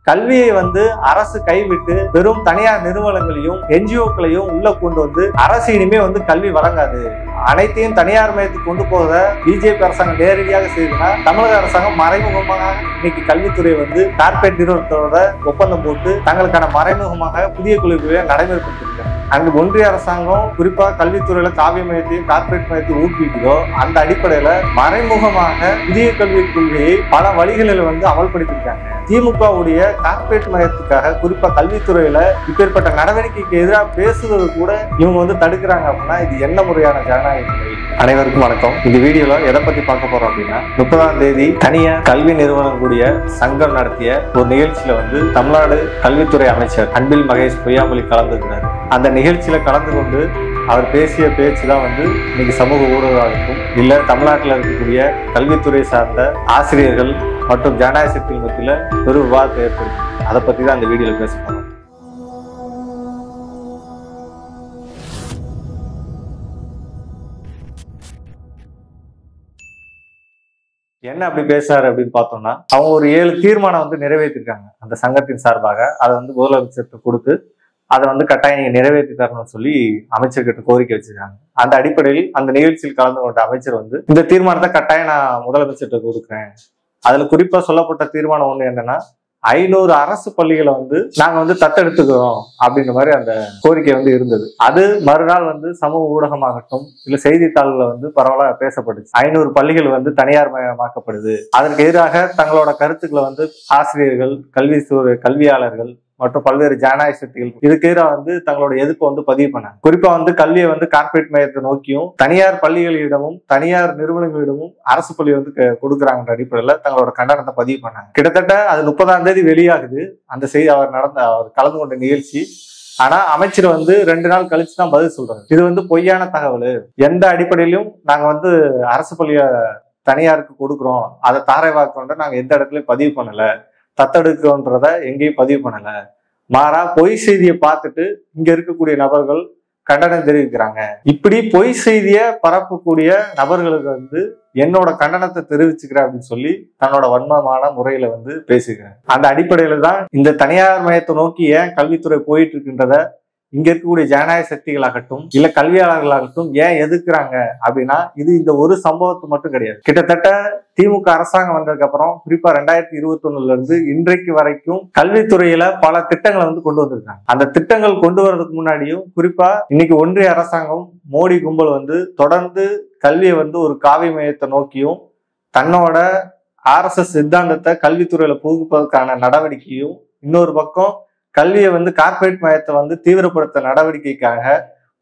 கல்வியை அரசு கைவிட்டு வெறும் தனியார் நிறுவனங்களையும் என்ஜிஓக்களையும் உள்ள கொண்டு அரசு இனிமே கல்வி வழங்காது, அனைத்தையும் தனியார் மயத்துக்கு கொண்டு போக பிஜேபி அரசாங்கம் நேரடியாக செய்யுதுன்னா தமிழக அரசாங்கம் மறைமுகமாக இன்னைக்கு கல்வித்துறை கார்பரேட் நிறுவனத்தோட ஒப்பந்தம் போட்டு தங்களுக்கான மறைமுகமாக புதிய கொள்கையை நடைமுறைப்படுத்திருக்காங்க. அங்கு ஒன்றிய அரசாங்கம் குறிப்பா கல்வித்துறையில காவிய மையத்தையும் கார்பரேட் மையத்தையும் ஊக்குவிக்குதோ அந்த அடிப்படையில மறைமுகமாக புதிய கல்விக் கொள்கையை பல வழிகளில் அமல்படுத்திருக்காங்க. திமுகவுடைய கார்பரேட் மையத்துக்காக குறிப்பா கல்வித்துறையில இப்பேற்பட்ட நடவடிக்கைக்கு எதிராக பேசுவது கூட இவங்க தடுக்கிறாங்க அப்படின்னா இது என்ன முறையான ஜனநாயக முறை? அனைவருக்கும் வணக்கம். இந்த வீடியோல எதை பத்தி பார்க்க போறோம் அப்படின்னா 30ஆம் தேதி தனியார் கல்வி நிறுவனம் கூடிய சங்கம் நடத்திய ஒரு நிகழ்ச்சியில தமிழ்நாடு கல்வித்துறை அமைச்சர் அன்பில் மகேஷ் பொய்யாமொழி கலந்துக்கிறார். அந்த நிகழ்ச்சியில கலந்து கொண்டு அவர் பேசிய பேச்சு தான் இன்னைக்கு சமூக ஊடகமாகட்டும் இல்ல தமிழ்நாட்டில் இருக்கக்கூடிய கல்வித்துறை சார்ந்த ஆசிரியர்கள் மற்றும் ஜனநாயக சக்திகள் மத்தியில பெரும் விவாதத்தை ஏற்படுத்தும். அதை பத்தி தான் அந்த வீடியோல பேச போறோம். என்ன அப்படி பேசுறாரு அப்படின்னு பார்த்தோம்னா, அவங்க ஒரு 7 தீர்மானம் நிறைவேற்றிருக்காங்க அந்த சங்கத்தின் சார்பாக. அதை முதலமைச்சர்கிட்ட கொடுத்து அதை கட்டாயம் நீங்க நிறைவேற்றி தரணும்னு சொல்லி அமைச்சர்கிட்ட கோரிக்கை வச்சிருக்காங்க. அந்த அடிப்படையில் அந்த நிகழ்ச்சியில் கலந்து கொண்ட அமைச்சர் இந்த தீர்மானத்தை கட்டாயம் நான் முதலமைச்சர்கிட்ட கொடுக்குறேன். அதுல குறிப்பா சொல்லப்பட்ட தீர்மானம் ஒண்ணு என்னன்னா, 500 அரசு பள்ளிகளை நாங்க தத்தெடுத்துக்கிறோம் அப்படின்ற மாதிரி அந்த கோரிக்கை இருந்தது. அது மறுநாள் சமூக ஊடகமாகட்டும் இல்ல செய்தித்தாள்களை பரவலாக பேசப்பட்டுச்சு. 500 பள்ளிகள் தனியார் மயமாக்கப்படுது, அதற்கு எதிராக தங்களோட கருத்துக்களை ஆசிரியர்கள், கல்வியாளர்கள் மற்றும் பல்வேறு ஜனநாயக சக்திகள் இதுக்கு எதிராக தங்களோட எதிர்ப்பை பதிவு பண்ணாங்க. குறிப்பா கல்வியை கார்பரேட் மையத்தை நோக்கியும் தனியார் பள்ளிகளிடமும் தனியார் நிறுவனங்களிடமும் அரசு பள்ளி கொடுக்குறாங்க அடிப்படையில தங்களோட கண்டனத்தை பதிவு பண்ணாங்க. கிட்டத்தட்ட அது 30ஆம் தேதி வெளியாகுது அந்த செய்தி. அவர் கலந்து கொண்ட நிகழ்ச்சி. ஆனா அமைச்சர் 2 நாள் கழிச்சு தான் பதில் சொல்றாங்க. இது பொய்யான தகவல், எந்த அடிப்படையிலும் நாங்க அரசு பள்ளிய தனியாருக்கு கொடுக்குறோம், அதை தாரை வாக்குன்ற நாங்க எந்த இடத்துலயும் பதிவு பண்ணல, தத்தெடுக்கிறோன்றத எங்கேயும் பதிவு பண்ணல, மாறா பொய் செய்தியை பார்த்துட்டு இங்க இருக்கக்கூடிய நபர்கள் கண்டனம் தெரிவிக்கிறாங்க. இப்படி பொய் செய்தியை பரப்பக்கூடிய நபர்களுக்கு என்னோட கண்டனத்தை தெரிவிச்சுக்கிறேன் அப்படின்னு சொல்லி தன்னோட வன்மமான முறையில பேசுகிறேன். அந்த அடிப்படையில தான் இந்த தனியார் மையத்தை நோக்கி ஏன் கல்வித்துறை போயிட்டு இருக்குன்றத இங்க இருக்கக்கூடிய ஜனநாயக சக்திகளாகட்டும் இல்ல கல்வியாளர்களாகட்டும் ஏன் எதிர்க்கிறாங்க அப்படின்னா, இது இந்த ஒரு சம்பவத்து மட்டும் கிடையாது. கிட்டத்தட்ட திமுக அரசாங்கம் வந்ததுக்கு அப்புறம் குறிப்பா 2021 இருந்து இன்றைக்கு வரைக்கும் கல்வித்துறையில பல திட்டங்களை கொண்டு வந்திருக்காங்க. அந்த திட்டங்கள் கொண்டு வர்றதுக்கு முன்னாடியும் குறிப்பா இன்னைக்கு ஒன்றிய அரசாங்கம் மோடி கும்பல் தொடர்ந்து கல்வியை ஒரு காவி மையத்தை நோக்கியும் தன்னோட RSS சித்தாந்தத்தை கல்வித்துறையில புகுப்பதற்கான நடவடிக்கையும், இன்னொரு பக்கம் கல்வியை கார்பரேட் மையத்தை தீவிரப்படுத்த நடவடிக்கைக்காக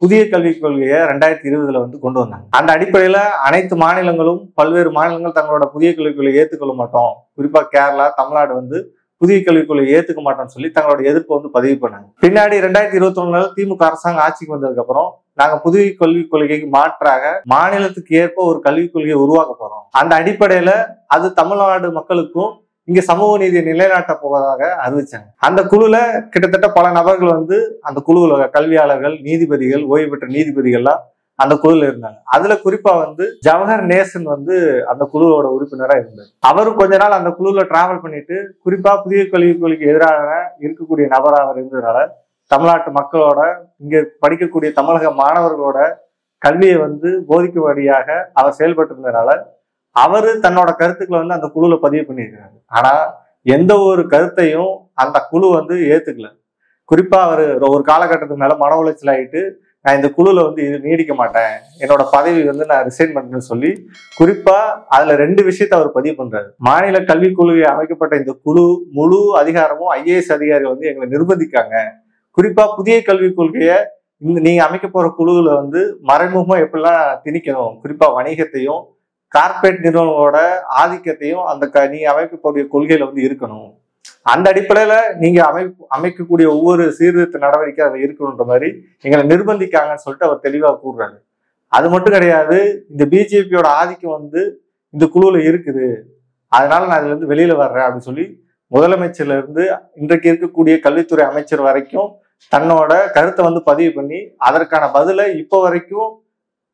புதிய கல்விக் கொள்கையை 2020 கொண்டு வந்தாங்க. அந்த அடிப்படையில அனைத்து மாநிலங்களும் பல்வேறு மாநிலங்கள் தங்களோட புதிய கல்விக் கொள்கையை ஏற்றுக்கொள்ள மாட்டோம், குறிப்பா கேரளா, தமிழ்நாடு புதிய கல்விக் கொள்கையை ஏற்றுக்க மாட்டோம்னு சொல்லி தங்களோட எதிர்ப்பு பதிவு பண்ணாங்க. பின்னாடி 2021 திமுக அரசாங்கம் ஆட்சிக்கு வந்ததுக்கு அப்புறம் நாங்க புதிய கல்விக் கொள்கைக்கு மாற்றாக மாநிலத்துக்கு ஏற்ப ஒரு கல்விக் கொள்கையை உருவாக்க போறோம். அந்த அடிப்படையில அது தமிழ்நாடு மக்களுக்கும் இங்க சமூக நீதியை நிலைநாட்ட போவதாக அறிவிச்சாங்க. அந்த குழுல கிட்டத்தட்ட பல நபர்கள் அந்த குழுல கல்வியாளர்கள், நீதிபதிகள், ஓய்வு பெற்ற நீதிபதிகள்லாம் அந்த குழுல இருந்தாங்க. அதுல குறிப்பா ஜவஹர் நேசன் அந்த குழுவோட உறுப்பினரா இருந்தார். அவரும் கொஞ்ச நாள் அந்த குழுல டிராவல் பண்ணிட்டு குறிப்பா புதிய கல்விக் கொள்கைக்கு எதிராக இருக்கக்கூடிய நபராக இருந்ததுனால தமிழ்நாட்டு மக்களோட இங்க படிக்கக்கூடிய தமிழக மாணவர்களோட கல்வியை போதிக்கும்படியாக அவர் செயல்பட்டு இருந்ததுனால அவரு தன்னோட கருத்துக்களை அந்த குழுல பதிவு பண்ணியிருக்கிறாரு. ஆனா எந்த ஒரு கருத்தையும் அந்த குழு ஏத்துக்கல. குறிப்பா அவரு ஒரு காலகட்டத்துக்கு மேல மன உளைச்சல் ஆயிட்டு நான் இந்த குழுல இது நீடிக்க மாட்டேன், என்னோட பதவி நான் ரிசைன் பண்றேன்னு சொல்லி குறிப்பா அதுல 2 விஷயத்த அவர் பதிவு பண்றாரு. மாநில கல்விக் குழுவை அமைக்கப்பட்ட இந்த குழு முழு அதிகாரமும் IAS அதிகாரிகள் எங்களை நிர்பந்திக்காங்க. குறிப்பா புதிய கல்விக் கொள்கைய நீங்க அமைக்க போற குழுவுல மறைமுகமா எப்படிலாம் திணிக்கணும், குறிப்பா வணிகத்தையும் கார்பரேட் நிறுவனங்களோட ஆதிக்கத்தையும் அந்த நீங்க அமைக்கக்கூடிய கொள்கையில இருக்கணும். அந்த அடிப்படையில நீங்க அமைக்கக்கூடிய ஒவ்வொரு சீர்திருத்த நடவடிக்கை அதுல இருக்கணுன்ற மாதிரி எங்களை நிர்பந்திக்காங்கன்னு சொல்லிட்டு அவர் தெளிவா கூறுறாரு. அது மட்டும் கிடையாது, இந்த பிஜேபியோட ஆதிக்கம் இந்த குழுல இருக்குது, அதனால நான் இதுல வெளியில வர்றேன் அப்படின்னு சொல்லி முதலமைச்சர்ல இருந்து இன்றைக்கு இருக்கக்கூடிய கல்வித்துறை அமைச்சர் வரைக்கும் தன்னோட கருத்தை பதிவு பண்ணி அதற்கான பதிலை இப்போ வரைக்கும்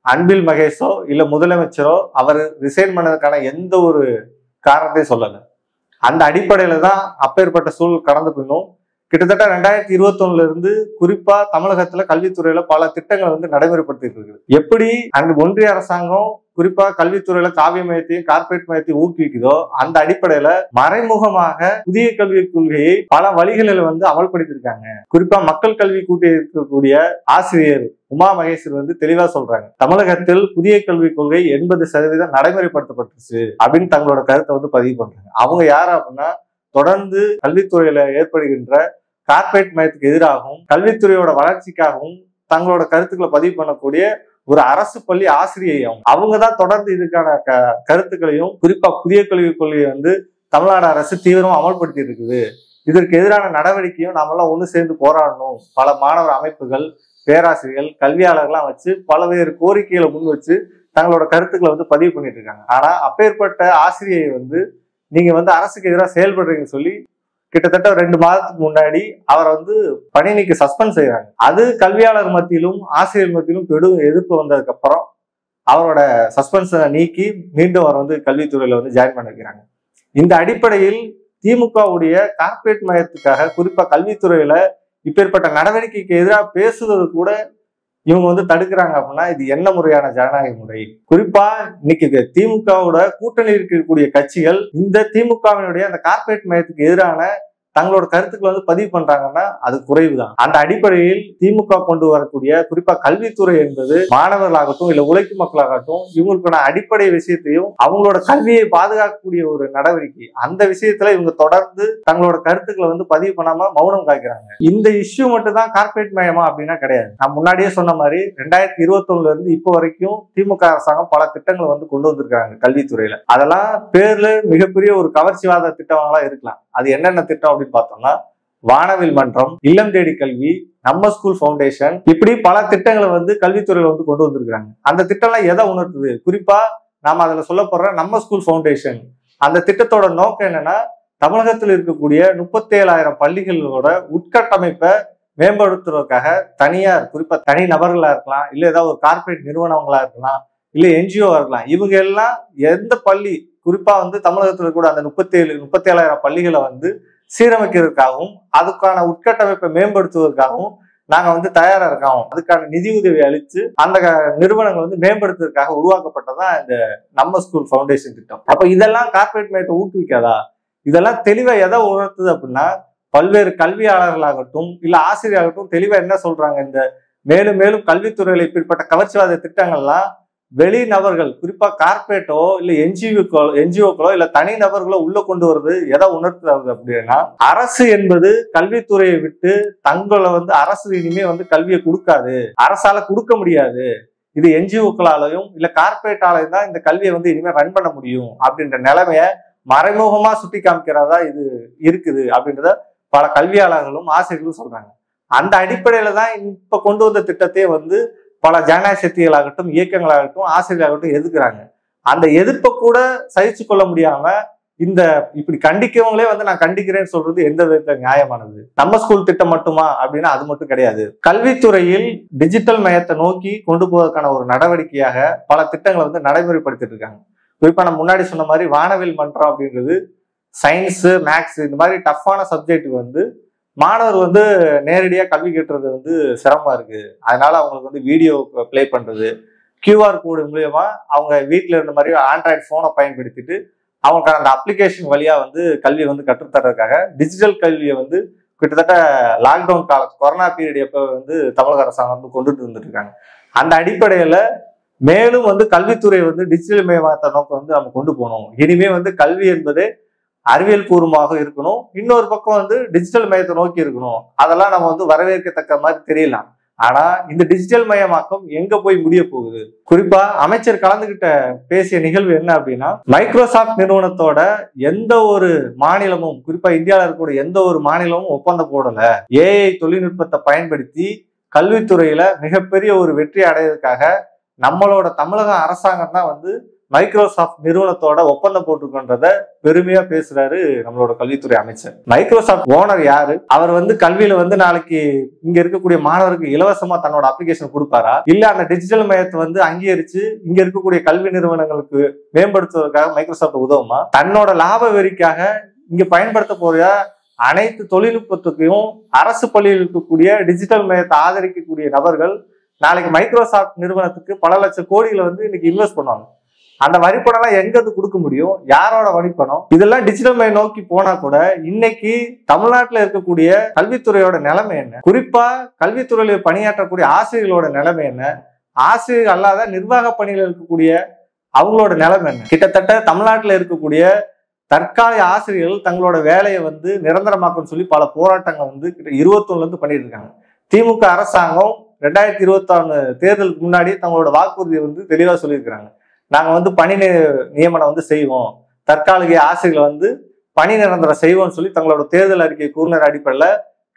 அன்பில் மகேஷோ இல்ல முதலமைச்சரோ அவர் ரிசைன் பண்ணதுக்கான எந்த ஒரு காரணத்தையும் சொல்லல. அந்த அடிப்படையில தான் அப்பேற்பட்ட சூழல் கடந்த பின்னும் கிட்டத்தட்ட 2021 இருந்து குறிப்பா தமிழகத்துல கல்வித்துறையில பல திட்டங்களை வந்து நடைமுறைப்படுத்திட்டு இருக்குது. எப்படி அந்த ஒன்றிய அரசாங்கம் குறிப்பா கல்வித்துறையில காவிய மையத்தையும் கார்ப்பரேட் மையத்தையும் ஊக்குவிக்குதோ அந்த அடிப்படையில மறைமுகமாக புதிய கல்விக் கொள்கையை பல வழிகளில் வந்து அமல்படுத்தியிருக்காங்க. குறிப்பா மக்கள் கல்வி கூட்டி இருக்கக்கூடிய ஆசிரியர் உமா மகேஸ்வர் வந்து தெளிவா சொல்றாங்க, தமிழகத்தில் புதிய கல்விக் கொள்கை 80% நடைமுறைப்படுத்தப்பட்டுச்சு அப்படின்னு தங்களோட கருத்தை வந்து பதிவு பண்றாங்க. அவங்க யாரு அப்படின்னா, தொடர்ந்து கல்வித்துறையில ஏற்படுகின்ற கார்ப்பரேட் மயத்துக்கு எதிராகவும் கல்வித்துறையோட வளர்ச்சிக்காகவும் தங்களோட கருத்துக்களை பதிவு பண்ணக்கூடிய ஒரு அரசு பள்ளி ஆசிரியை. அவங்கதான் தொடர்ந்து இதுக்கான கருத்துக்களையும் குறிப்பா புதிய கல்விக் கொள்கையை வந்து தமிழ்நாடு அரசு தீவிரமா அமல்படுத்தி இருக்குது. இதற்கு எதிரான நடவடிக்கையும் நாமெல்லாம் ஒண்ணு சேர்ந்து போராடணும். பல மாணவர் அமைப்புகள், பேராசிரியர்கள், கல்வியாளர்கள்லாம் வச்சு பல்வேறு கோரிக்கைகளை முன் வச்சு தங்களோட கருத்துக்களை வந்து பதிவு பண்ணிட்டு இருக்காங்க. ஆனா அப்பேற்பட்ட ஆசிரியை வந்து நீங்க வந்து அரசுக்கு எதிராக செயல்படுறீங்கன்னு சொல்லி கிட்டத்தட்ட 2 மாதத்துக்கு முன்னாடி அவரை வந்து பணி நீக்கி சஸ்பெண்ட் செய்யறாங்க. அது கல்வியாளர் மத்தியிலும் ஆசிரியர் மத்தியிலும் பெரும் எதிர்ப்பு வந்ததுக்கு அப்புறம் அவரோட சஸ்பென்ஷனை நீக்கி மீண்டும் அவர் வந்து கல்வித்துறையில வந்து ஜாயின் பண்ண வைக்கிறாங்க. இந்த அடிப்படையில் திமுகவுடைய கார்ப்பரேட் மயத்துக்காக குறிப்பா கல்வித்துறையில இப்பேற்பட்ட நடவடிக்கைக்கு எதிராக பேசுவது கூட இவங்க வந்து தடுக்கிறாங்க அப்படின்னா இது என்ன முறையான ஜனநாயக முறை? குறிப்பா இன்னைக்கு திமுகவோட கூட்டணி இருக்கக்கூடிய கட்சிகள் இந்த திமுகவினுடைய அந்த கார்ப்பரேட் மயத்துக்கு எதிரான தங்களோட கருத்துக்களை வந்து பதிவு பண்றாங்கன்னா அது குறைவுதான். அந்த அடிப்படையில் திமுக கொண்டு வரக்கூடிய குறிப்பா கல்வித்துறை என்பது மாணவர்களாகட்டும் இல்ல உழைக்கும் மக்களாகட்டும் இவங்களுக்கான அடிப்படை விஷயத்தையும் அவங்களோட கல்வியை பாதுகாக்கக்கூடிய ஒரு நடவடிக்கை. அந்த விஷயத்துல இவங்க தொடர்ந்து தங்களோட கருத்துக்களை வந்து பதிவு பண்ணாம மௌனம் காய்க்கிறாங்க. இந்த இஷ்யூ மட்டும் தான் கார்ப்பரேட் மயமா அப்படின்னா கிடையாது. நான் முன்னாடியே சொன்ன மாதிரி 2021 இருந்து இப்போ வரைக்கும் திமுக அரசாங்கம் பல திட்டங்களை வந்து கொண்டு வந்திருக்காங்க கல்வித்துறையில. அதெல்லாம் பேர்ல மிகப்பெரிய ஒரு கவர்ச்சிவாத திட்டங்களா இருக்கலாம். அது என்னென்ன திட்டம் அப்படின்னு பார்த்தோம்னா, வானவில் மன்றம், இல்லம் தேடி கல்வி, நம்ம ஸ்கூல் ஃபவுண்டேஷன், இப்படி பல திட்டங்களை வந்து கல்வித்துறையில வந்து கொண்டு வந்திருக்காங்க. அந்த திட்டம்லாம் எதை உணர்த்துது? குறிப்பா நாம அதுல சொல்ல போற நம்ம ஸ்கூல் ஃபவுண்டேஷன் அந்த திட்டத்தோட நோக்கம் என்னன்னா, தமிழகத்தில் இருக்கக்கூடிய 37,000 பள்ளிகளோட உட்கட்டமைப்பை மேம்படுத்துவதற்காக தனியார் குறிப்பா தனி நபர்களா இருக்கலாம், இல்ல ஏதாவது ஒரு கார்ப்பரேட் நிறுவனங்களா இருக்கலாம், இல்ல என்ஜிஓவா இருக்கலாம், இவங்க எல்லாம் எந்த பள்ளி குறிப்பா வந்து தமிழகத்துல கூட அந்த 37,000 பள்ளிகளை வந்து சீரமைக்கிறதுக்காகவும் அதுக்கான உட்கட்டமைப்பை மேம்படுத்துவதற்காகவும் நாங்க வந்து தயாரா இருக்கோம். அதுக்கான நிதி உதவி அளித்து அந்த நிறுவனங்கள் வந்து மேம்படுத்துவதற்காக உருவாக்கப்பட்டதான் இந்த நம்ம ஸ்கூல் ஃபவுண்டேஷன் திட்டம். அப்ப இதெல்லாம் கார்ப்பரேட் மையத்தை ஊக்குவிக்காதா? இதெல்லாம் தெளிவா எதை உணர்த்துது அப்படின்னா, பல்வேறு கல்வியாளர்களாகட்டும் இல்ல ஆசிரியராகட்டும் தெளிவா என்ன சொல்றாங்க, இந்த மேலும் மேலும் கல்வித்துறையில இப்படிப்பட்ட கவர்ச்சிவாத திட்டங்கள்லாம் வெளி நபர்கள் குறிப்பா கார்ப்பரேட்டோ இல்ல என்ஜிஓக்களோ இல்ல தனி நபர்களோ உள்ள கொண்டு வருது எதை உணர்த்துறது அப்படின்னா, அரசு என்பது கல்வித்துறையை விட்டு தங்களை வந்து அரசு இனிமே வந்து கல்வியை கொடுக்காது, அரசால கொடுக்க முடியாது, இது என்ஜிஓக்களாலையும் இல்ல கார்ப்பரேட்டாலையும் தான் இந்த கல்வியை வந்து இனிமே ரன் பண்ண முடியும் அப்படின்ற நிலைமைய மறைமுகமா சுட்டி காமிக்கிறதா இது இருக்குது அப்படின்றத பல கல்வியாளர்களும் ஆசிரியர்களும் சொல்றாங்க. அந்த அடிப்படையில தான் இப்ப கொண்டு வந்த திட்டத்தையே வந்து பல ஜனநாயக சக்திகளாகட்டும் இயக்கங்களாகட்டும் ஆசிரியர்களாகட்டும் எதிர்க்கிறாங்க. அந்த எதிர்ப்பை கூட சகிச்சு கொள்ள முடியாம இந்த இப்படி கண்டிக்கவங்களே வந்து நான் கண்டிக்கிறேன்னு சொல்றது எந்த விதத்துல நியாயமானது? நம்ம ஸ்கூல் திட்டம் மட்டுமா அப்படின்னா அது மட்டும் கிடையாது. கல்வித்துறையில் டிஜிட்டல் மயத்தை நோக்கி கொண்டு போவதற்கான ஒரு நடவடிக்கையாக பல திட்டங்களை வந்து நடைமுறைப்படுத்திட்டு இருக்காங்க. குறிப்பா நான் முன்னாடி சொன்ன மாதிரி வானவில் மன்றம் அப்படின்றது சயின்ஸ், மேக்ஸ் இந்த மாதிரி டஃப்பான சப்ஜெக்டுக்கு வந்து மாணவர் வந்து நேரடியா கல்வி கட்டுறது வந்து சிரமமா இருக்கு. அதனால அவங்களுக்கு வந்து வீடியோ பிளே பண்றது, கியூஆர் கோடு மூலியமா அவங்க வீட்டுல இருந்த மாதிரி ஆண்ட்ராய்டு போனை பயன்படுத்திட்டு அவங்களுக்கு அந்த அப்ளிகேஷன் வழியா வந்து கல்வியை வந்து கற்றுத்தர்றதுக்காக டிஜிட்டல் கல்வியை வந்து கிட்டத்தட்ட லாக்டவுன் கால கொரோனா பீரியட் எப்ப வந்து தமிழக அரசாங்கம் வந்து கொண்டுட்டு வந்துட்டு இருக்காங்க. அந்த அடிப்படையில மேலும் வந்து கல்வித்துறை வந்து டிஜிட்டல் மயமாத்த நோக்கம் வந்து நம்ம கொண்டு போகணும். இனிமே வந்து கல்வி என்பதே அறிவியல் பூர்வமாக இருக்கணும், இன்னொரு பக்கம் வந்து டிஜிட்டல் மயத்தை நோக்கி இருக்கணும். அதெல்லாம் நம்ம வந்து வரவேற்கத்தக்க மாதிரி தெரியலாம். ஆனா இந்த டிஜிட்டல் மயமாக்கம் எங்க போய் முடிய போகுது? குறிப்பா அமைச்சர் கலந்துகிட்ட பேசிய நிகழ்வு என்ன அப்படின்னா, மைக்ரோசாப்ட் நிறுவனத்தோட எந்த ஒரு மாநிலமும் குறிப்பா இந்தியாவில இருக்கக்கூடிய எந்த ஒரு மாநிலமும் ஒப்பந்தம் போடல. ஏஐ தொழில்நுட்பத்தை பயன்படுத்தி கல்வித்துறையில மிகப்பெரிய ஒரு வெற்றி அடைவதற்காக நம்மளோட தமிழக அரசாங்கம் தான் வந்து மைக்ரோசாப்ட் நிறுவனத்தோட ஒப்பந்தம் போட்டுக்கொண்டத பெருமையா பேசுறாரு நம்மளோட கல்வித்துறை அமைச்சர். மைக்ரோசாப்ட் ஓனர் யாரு? அவர் வந்து கல்வியில வந்து நாளைக்கு இங்க இருக்கக்கூடிய மாணவருக்கு இலவசமா தன்னோட அப்ளிகேஷன் கொடுப்பாரா? இல்ல அந்த டிஜிட்டல் மயத்தை வந்து அங்கீகரிச்சு இங்க இருக்கக்கூடிய கல்வி நிறுவனங்களுக்கு மேம்படுத்துவதற்காக மைக்ரோசாப்ட் உதவுமா? தன்னோட லாப வெறிக்காக இங்க பயன்படுத்த போற அனைத்து தொழில்நுட்பத்துக்கையும் அரசு பள்ளியில் இருக்கக்கூடிய டிஜிட்டல் மையத்தை ஆதரிக்கக்கூடிய நபர்கள் நாளைக்கு மைக்ரோசாஃப்ட் நிறுவனத்துக்கு பல லட்சம் கோடிகளை வந்து இன்னைக்கு இன்வெஸ்ட் பண்ணுவாங்க. அந்த வரிப்பணம் எல்லாம் எங்க இருந்து கொடுக்க முடியும்? யாரோட வரிப்பணம்? இதெல்லாம் டிஜிட்டல் மையம் நோக்கி போனா கூட இன்னைக்கு தமிழ்நாட்டில் இருக்கக்கூடிய கல்வித்துறையோட நிலைமை என்ன? குறிப்பா கல்வித்துறையில பணியாற்றக்கூடிய ஆசிரியர்களோட நிலைமை என்ன? ஆசிரியர்கள் அல்லாத நிர்வாக பணியில் இருக்கக்கூடிய அவங்களோட நிலைமை என்ன? கிட்டத்தட்ட தமிழ்நாட்டில் இருக்கக்கூடிய தற்காலிக ஆசிரியர்கள் தங்களோட வேலையை வந்து நிரந்தரமாக்கும்னு சொல்லி பல போராட்டங்கள் வந்து 21ல இருந்து பண்ணிட்டு இருக்காங்க. திமுக அரசாங்கம் 2021 தேர்தலுக்கு முன்னாடி தங்களோட வாக்குறுதியை வந்து தெளிவா சொல்லியிருக்கிறாங்க. நாங்க வந்து பணி நியமனம் வந்து செய்வோம், தற்காலிக ஆசிரியர்கள் வந்து பணி நிரந்தரம் செய்வோம்னு சொல்லி தங்களோட தேர்தல் அறிக்கை கூறின அடிப்படையில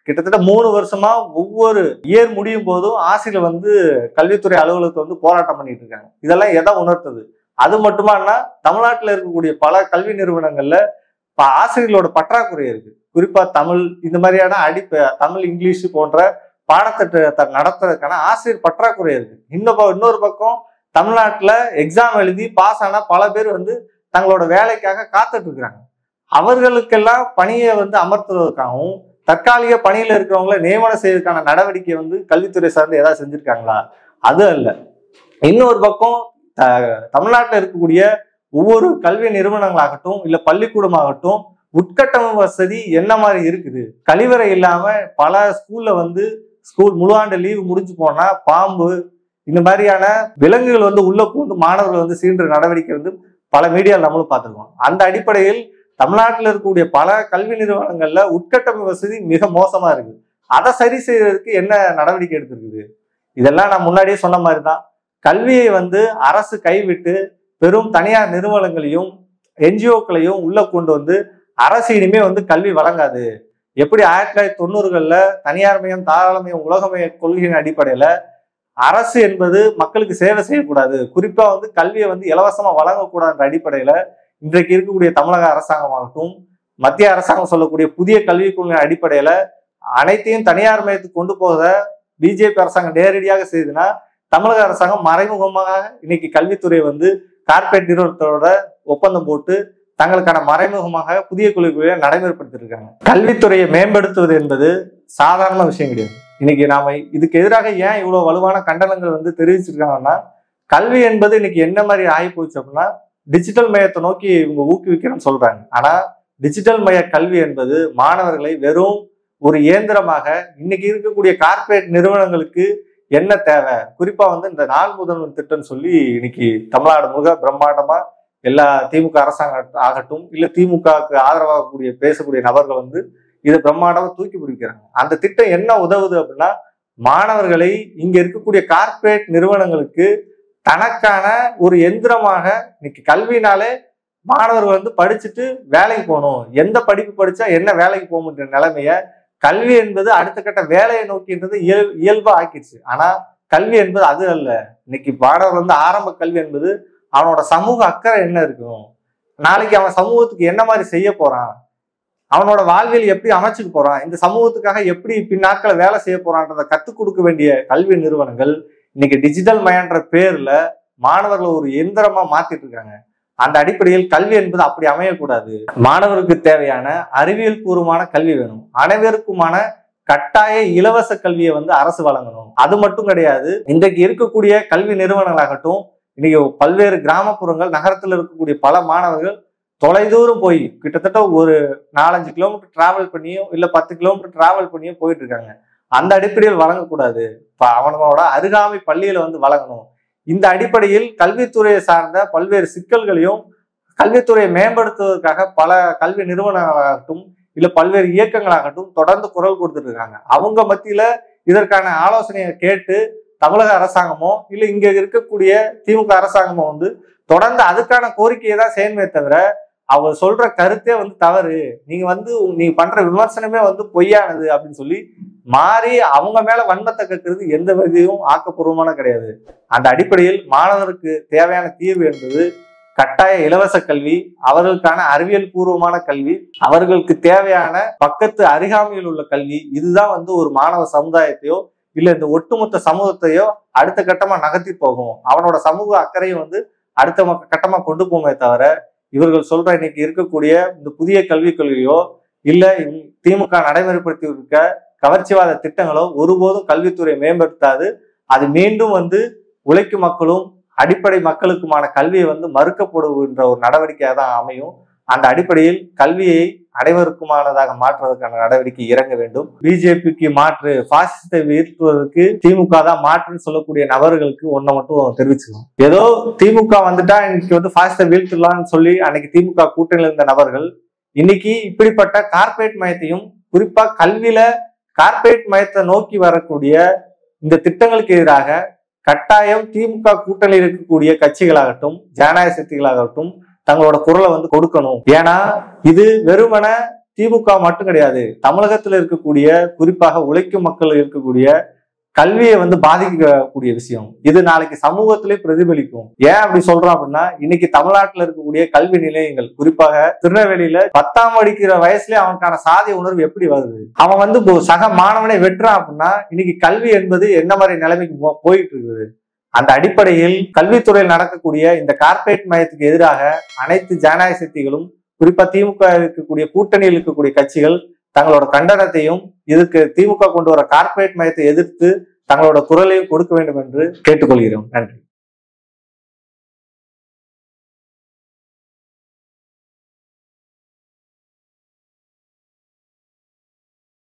கிட்டத்தட்ட 3 வருஷமா ஒவ்வொரு இயர் முடியும் போதும் ஆசிரியர்கள் வந்து கல்வித்துறை அலுவலகத்தை வந்து போராட்டம் பண்ணிட்டு இருக்காங்க. இதெல்லாம் எதை உணர்த்துது? அது மட்டுமானா தமிழ்நாட்டில் இருக்கக்கூடிய பல கல்வி நிறுவனங்கள்ல ஆசிரியர்களோட பற்றாக்குறை இருக்கு. குறிப்பா தமிழ் இந்த மாதிரியான தமிழ் இங்கிலீஷ் போன்ற பாடத்திட்டத்தை நடத்துறதுக்கான ஆசிரியர் பற்றாக்குறை இருக்கு. இன்னொரு பக்கம் தமிழ்நாட்டுல எக்ஸாம் எழுதி பாஸ் ஆனா பல பேர் வந்து தங்களோட வேலைக்காக காத்துட்டு இருக்கிறாங்க. அவர்களுக்கெல்லாம் பணியை வந்து அமர்த்துவதற்காகவும் தற்காலிக பணியில இருக்கிறவங்களை நியமனம் செய்வதற்கான நடவடிக்கை வந்து கல்வித்துறை சார்ந்து ஏதாவது செஞ்சிருக்காங்களா? அது அல்ல. இன்னொரு பக்கம் தமிழ்நாட்டில் இருக்கக்கூடிய ஒவ்வொரு கல்வி நிறுவனங்களாகட்டும் இல்ல பள்ளிக்கூடமாகட்டும் உட்கட்டமைப்பு வசதி என்ன மாதிரி இருக்குது? கழிவறை இல்லாம பல ஸ்கூல்ல வந்து முழு ஆண்டு லீவு முடிஞ்சு போனா பாம்பு இந்த மாதிரியான விலங்குகள் வந்து உள்ள பூந்து மாணவர்கள் வந்து சீன்ற நடவடிக்கை வந்து பல மீடியாவில் நம்மளும் பார்த்துருக்கோம். அந்த அடிப்படையில் தமிழ்நாட்டில் இருக்கக்கூடிய பல கல்வி நிறுவனங்கள்ல உட்கட்டமைப்பு வசதி மிக மோசமா இருக்கு. அதை சரி செய்யறதுக்கு என்ன நடவடிக்கை எடுத்திருக்குது? இதெல்லாம் நான் முன்னாடியே சொன்ன மாதிரி தான். கல்வியை வந்து அரசு கைவிட்டு பெரும் தனியார் நிறுவனங்களையும் என்ஜிஓக்களையும் உள்ள கொண்டு வந்து அரசு இனிமே வந்து கல்வி வழங்காது. எப்படி 1990கள்ல தனியார் மயம் தாராளமயம் உலகமய கொள்கையின் அடிப்படையில அரசு என்பது மக்களுக்கு சேவை செய்யக்கூடாது, குறிப்பா வந்து கல்வியை வந்து இலவசமா வழங்கக்கூடாதுன்ற அடிப்படையில இன்றைக்கு இருக்கக்கூடிய தமிழக அரசாங்கமாகட்டும் மத்திய அரசாங்கம் சொல்லக்கூடிய புதிய கல்விக் கொள்கை அடிப்படையில அனைத்தையும் தனியார் மயத்துக்கு கொண்டு போக பிஜேபி அரசாங்கம் நேரடியாக செய்துன்னா தமிழக அரசாங்கம் மறைமுகமாக இன்னைக்கு கல்வித்துறை வந்து கார்பரேட் நிறுவனத்தோட ஒப்பந்தம் போட்டு தங்களுக்கான மறைமுகமாக புதிய கொள்கையை நடைமுறைப்படுத்தி இருக்காங்க. கல்வித்துறையை மேம்படுத்துவது என்பது சாதாரண விஷயம் கிடையாது. இன்னைக்கு நாம இதுக்கு எதிராக ஏன் இவ்வளவு வலுவான கண்டனங்கள் வந்து தெரிவிச்சிருக்காங்கன்னா, கல்வி என்பது இன்னைக்கு என்ன மாதிரி ஆகி போச்சு அப்படின்னா டிஜிட்டல் மையத்தை நோக்கி இவங்க ஊக்குவிக்கிறேன்னு சொல்றாங்க. ஆனா டிஜிட்டல் மைய கல்வி என்பது மாணவர்களை வெறும் ஒரு இயந்திரமாக இன்னைக்கு இருக்கக்கூடிய கார்பரேட் நிறுவனங்களுக்கு என்ன தேவை, குறிப்பா வந்து இந்த நாள் முதல்வன் திட்டம் சொல்லி இன்னைக்கு தமிழ்நாடு முக பிரம்மாண்டமா எல்லா திமுக அரசாங்கம் ஆகட்டும் இல்ல திமுகவுக்கு ஆதரவாகக்கூடிய பேசக்கூடிய நபர்கள் வந்து இதை பிரம்மாண்டமா தூக்கி பிடிக்கிறாங்க. அந்த திட்டம் என்ன உதவுது அப்படின்னா மாணவர்களை இங்க இருக்கக்கூடிய கார்பரேட் நிறுவனங்களுக்கு தனக்கான ஒரு எந்திரமாக இன்னைக்கு கல்வினாலே மாணவர்கள் வந்து படிச்சுட்டு வேலைக்கு போகணும், எந்த படிப்பு படிச்சா என்ன வேலைக்கு போகணுன்ற நிலைமைய கல்வி என்பது அடுத்த கட்ட வேலையை நோக்கின்றது இயல்பா ஆக்கிடுச்சு. ஆனா கல்வி என்பது அது அல்ல. இன்னைக்கு மாணவர் வந்து ஆரம்ப கல்வி என்பது அவனோட சமூக அக்கறை என்ன இருக்கும், நாளைக்கு அவன் சமூகத்துக்கு என்ன மாதிரி செய்ய போறான், அவனோட வாழ்வியல் எப்படி அமைச்சுக்க போறான், இந்த சமூகத்துக்காக எப்படி பின்னாட்களை வேலை செய்ய போறான்றதை கத்துக் கொடுக்க வேண்டிய கல்வி நிறுவனங்கள் இன்னைக்கு டிஜிட்டல் மயன்ற பேர்ல மாணவர்களை ஒரு எந்திரமா மாத்திட்டு இருக்காங்க. அந்த அடிப்படையில் கல்வி என்பது அப்படி அமையக்கூடாது. மாணவருக்கு தேவையான அறிவியல் பூர்வமான கல்வி வேணும். அனைவருக்குமான கட்டாய இலவச கல்வியை வந்து அரசு வழங்கணும். அது மட்டும் கிடையாது, இன்றைக்கு இருக்கக்கூடிய கல்வி நிறுவனங்களாகட்டும் இன்னைக்கு பல்வேறு கிராமப்புறங்கள் நகரத்தில் இருக்கக்கூடிய பல மாணவர்கள் தொலைதூரம் போய் கிட்டத்தட்ட ஒரு 4-5 கிலோமீட்டர் டிராவல் பண்ணியோ இல்ல 10 கிலோமீட்டர் டிராவல் பண்ணியோ போயிட்டு இருக்காங்க. அந்த அடிப்படையில் வழங்கக்கூடாது, அவனோட அருகாமை பள்ளியில வந்து வழங்கணும். இந்த அடிப்படையில் கல்வித்துறையை சார்ந்த பல்வேறு சிக்கல்களையும் கல்வித்துறையை மேம்படுத்துவதற்காக பல கல்வி நிறுவனங்களாகட்டும் இல்ல பல்வேறு இயக்கங்களாகட்டும் தொடர்ந்து குரல் கொடுத்துட்டு இருக்காங்க. அவங்க மத்தியில இதற்கான ஆலோசனையை கேட்டு தமிழக அரசாங்கமோ இல்ல இங்க இருக்கக்கூடிய திமுக அரசாங்கமோ வந்து தொடர்ந்து அதுக்கான கோரிக்கையை தான் செய்யணுமே தவிர அவங்க சொல்ற கருத்தே வந்து தவறு, நீங்க பண்ற விமர்சனமே வந்து பொய்யானது அப்படின்னு சொல்லி மாறி அவங்க மேல வன்மத்தை கற்கிறது எந்த விதையும் ஆக்கப்பூர்வமான கிடையாது. அந்த அடிப்படையில் மாணவருக்கு தேவையான தீர்வு என்பது கட்டாய இலவச கல்வி, அவர்களுக்கான அறிவியல் பூர்வமான கல்வி, அவர்களுக்கு தேவையான பக்கத்து அருகாமையில் உள்ள கல்வி. இதுதான் வந்து ஒரு மாணவ சமுதாயத்தையோ இல்ல இந்த ஒட்டுமொத்த சமூகத்தையோ அடுத்த கட்டமா நகர்த்தி போகும். அவனோட சமூக அக்கறையும் வந்து அடுத்த கட்டமா கொண்டு போமே தவிர இவர்கள் சொல்ற இன்னைக்கு இருக்கக்கூடிய இந்த புதிய கல்விக் கொள்கையோ இல்ல திமுக நடைமுறைப்படுத்தி இருக்க கவர்ச்சிவாத திட்டங்களோ ஒருபோதும் கல்வித்துறை மேம்படுத்தாது. அது மீண்டும் உழைக்கும் மக்களும் அடிப்படை மக்களுக்குமான கல்வியை மறுக்கப்படுகின்ற ஒரு நடவடிக்கையாக தான் அமையும். அந்த அடிப்படையில் கல்வியை அனைவருக்குமானதாக மாற்றுவதற்கான நடவடிக்கை இறங்க வேண்டும். பிஜேபிக்கு மாற்று பாசிசத்தை வீழ்த்துவதற்கு திமுக தான் மாற்றுன்னு சொல்லக்கூடிய நபர்களுக்கு ஒன்றை மட்டும் தெரிவிச்சுக்கணும். ஏதோ திமுக வந்துட்டா இன்னைக்கு பாசிசத்தை வீழ்த்தலாம்னு சொல்லி அன்னைக்கு திமுக கூட்டணியில் இருந்த நபர்கள் இன்னைக்கு இப்படிப்பட்ட கார்பரேட் மயத்தையும் குறிப்பா கல்வியில கார்பரேட் மயத்தை நோக்கி வரக்கூடிய இந்த திட்டங்களுக்கு எதிராக கட்டாயம் திமுக கூட்டணியில் இருக்கக்கூடிய கட்சிகளாகட்டும் ஜனநாயக சக்திகளாகட்டும் தங்களோட குரலை கொடுக்கணும். ஏன்னா இது வெறுமன திமுக மட்டும் கிடையாது, தமிழகத்துல இருக்கக்கூடிய குறிப்பாக உழைக்கும் மக்கள் இருக்கக்கூடிய கல்வியை பாதிக்கக்கூடிய விஷயம். இது நாளைக்கு சமூகத்திலே பிரதிபலிக்கும். ஏன் அப்படி சொல்றோம் அப்படின்னா இன்னைக்கு தமிழ்நாட்டில் இருக்கக்கூடிய கல்வி நிலையங்கள் குறிப்பாக திருநெல்வேலியில 10ஆம் படிக்கிற வயசுலயே அவனுக்கான சாதிய உணர்வு எப்படி வருது? அவன் சக மாணவனை வெட்டுறான் அப்படின்னா இன்னைக்கு கல்வி என்பது என்ன மாதிரி நிலைமைக்கு போயிட்டு இருக்குது? அந்த அடிப்படையில் கல்வித்துறையில் நடக்கக்கூடிய இந்த கார்பரேட் மயத்துக்கு எதிராக அனைத்து ஜனநாயக சக்திகளும் குறிப்பா திமுக இருக்கக்கூடிய கூட்டணியில் இருக்கக்கூடிய கட்சிகள் தங்களோட கண்டனத்தையும் இதுக்கு திமுக கொண்டு வர கார்பரேட் மயத்தை எதிர்த்து தங்களோட குரலையும் கொடுக்க வேண்டும் என்று கேட்டுக்கொள்கிறோம். நன்றி.